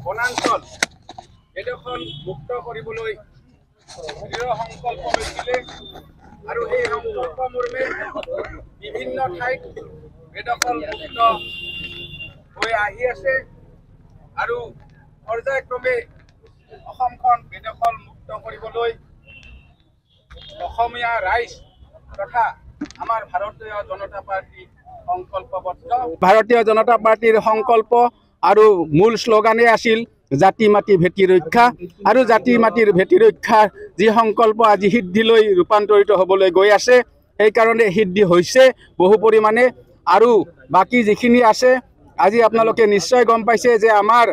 বনাঞ্চল বেদখল মুক্ত কৰিবলৈ দৃঢ় সংকল্প লৈছিলে আৰু এই সংকল্প মৰ্মে বিভিন্ন ঠাইত বেদখল মুক্ত হৈ আহি আছে আৰু পৰ্যায়ক্ৰমে অসমখন বেদখল মুক্ত কৰিবলৈ অসমীয়া ৰাইজ তথা আমাৰ ভাৰতীয় জনতা পাৰ্টি সংকল্পবদ্ধ। ভাৰতীয় জনতা পাৰ্টিৰ সংকল্প আৰু মূল শ্লোগানে আছিল জাতি মাটি ভেটি ৰক্ষা আৰু জাতি মাটিৰ ভেটি ৰক্ষাৰ যি সংকল্প আজি সিদ্ধিলৈ ৰূপান্তৰিত হ'বলৈ গৈ আছে সেইকাৰণে সিদ্ধি হৈছে বহু পৰিমাণে আৰু বাকী যিখিনি আছে আজি আপোনালোকে নিশ্চয় গম পাইছে যে আমাৰ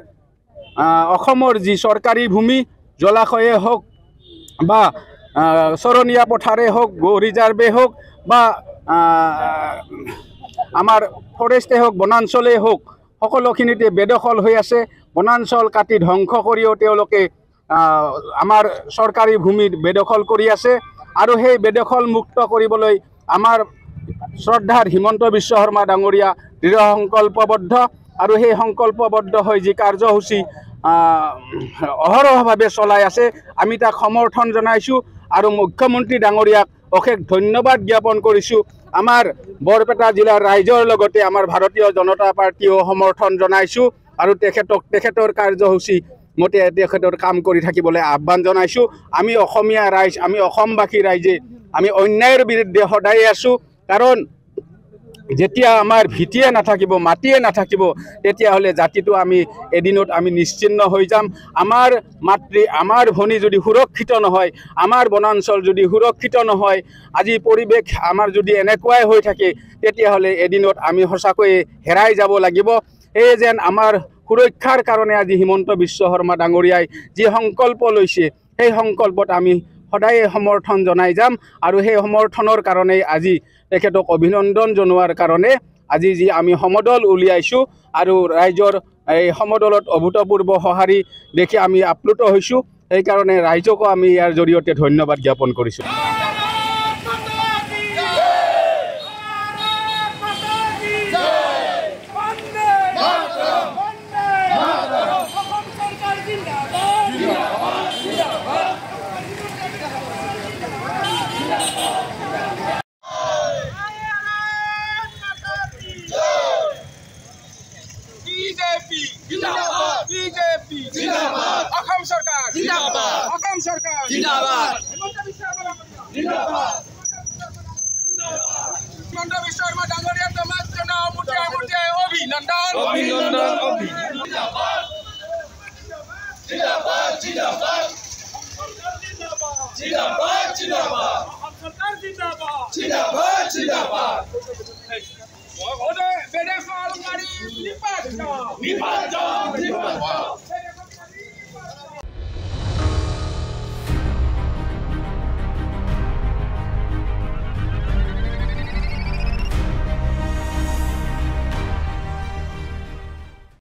অসমৰ যি চৰকাৰী ভূমি জলাশয়ে হওক বা চৰণীয়া পথাৰে হওক গো ৰিজাৰ্ভে হওক বা আমাৰ ফৰেষ্টে হওক বনাঞ্চলেই হওক সকলোখিনিতে বেদখল হৈ আছে। বনাঞ্চল কাটি ধ্বংস কৰিও তেওঁলোকে আমাৰ চৰকাৰী ভূমিত বেদখল কৰি আছে আৰু সেই বেদখল মুক্ত কৰিবলৈ আমাৰ শ্ৰদ্ধাৰ হিমন্ত বিশ্ব শৰ্মা ডাঙৰীয়া দৃঢ় সংকল্পবদ্ধ আৰু সেই সংকল্পবদ্ধ হৈ যি কাৰ্যসূচী অহৰহভাৱে চলাই আছে আমি তাক সমৰ্থন জনাইছোঁ আৰু মুখ্যমন্ত্ৰী ডাঙৰীয়াক অশেষ ধন্যবাদ জ্ঞাপন কৰিছোঁ। আমাৰ বৰপেটা জিলাৰ ৰাইজৰ লগতে আমাৰ ভাৰতীয় জনতা পাৰ্টিও সমৰ্থন জনাইছোঁ আৰু তেখেতৰ কাৰ্যসূচী মতে তেখেতৰ কাম কৰি থাকিবলৈ আহ্বান জনাইছোঁ। আমি অসমীয়া ৰাইজ আমি অসমবাসী ৰাইজে আমি অন্যায়ৰ বিৰুদ্ধে সদায় আছোঁ কাৰণ যেতিয়া আমাৰ ভিটিয়ে নাথাকিব মাটিয়ে নাথাকিব তেতিয়াহ'লে জাতিটো আমি এদিনত আমি নিশ্চিন্ন হৈ যাম। আমাৰ মাতৃ আমাৰ ভনী যদি সুৰক্ষিত নহয় আমাৰ বনাঞ্চল যদি সুৰক্ষিত নহয় আজি পৰিৱেশ আমাৰ যদি এনেকুৱাই হৈ থাকে তেতিয়াহ'লে এদিনত আমি সঁচাকৈয়ে হেৰাই যাব লাগিব। এই যেন আমাৰ সুৰক্ষাৰ কাৰণে আজি হিমন্ত বিশ্ব শৰ্মা ডাঙৰীয়াই যি সংকল্প লৈছে সেই সংকল্পত আমি সদায় সমৰ্থন জনাই যাম আৰু সেই সমৰ্থনৰ কাৰণেই আজি তেখেতক অভিনন্দন জনোৱাৰ কাৰণে আজি যি আমি সমদল উলিয়াইছোঁ আৰু ৰাইজৰ এই সমদলত অভূতপূৰ্ব সঁহাৰি দেখি আমি আপ্লুত হৈছোঁ। সেইকাৰণে ৰাইজকো আমি ইয়াৰ জৰিয়তে ধন্যবাদ জ্ঞাপন কৰিছোঁ। বিজেপি জিন্দাবাদ অসম চৰকাৰ জিন্দাবাদ অসম চৰকাৰ জিন্দাবাদ হিমন্ত বিশ্ব শৰ্মা জিন্দাবাদ হিমন্ত বিশ্ব শৰ্মা ডাঙৰীয়া তোমাক জনাও মুঠে মুঠে অভিনন্দন অভিনন্দন জিন্দাবাদ জিন্দাবাদ জিন্দাবাদ জিন্দাবাদ জিন্দাবাদ অসম চৰকাৰ জিন্দাবাদ জিন্দাবাদ জিন্দাবাদ বেদখলকাৰী নিপাত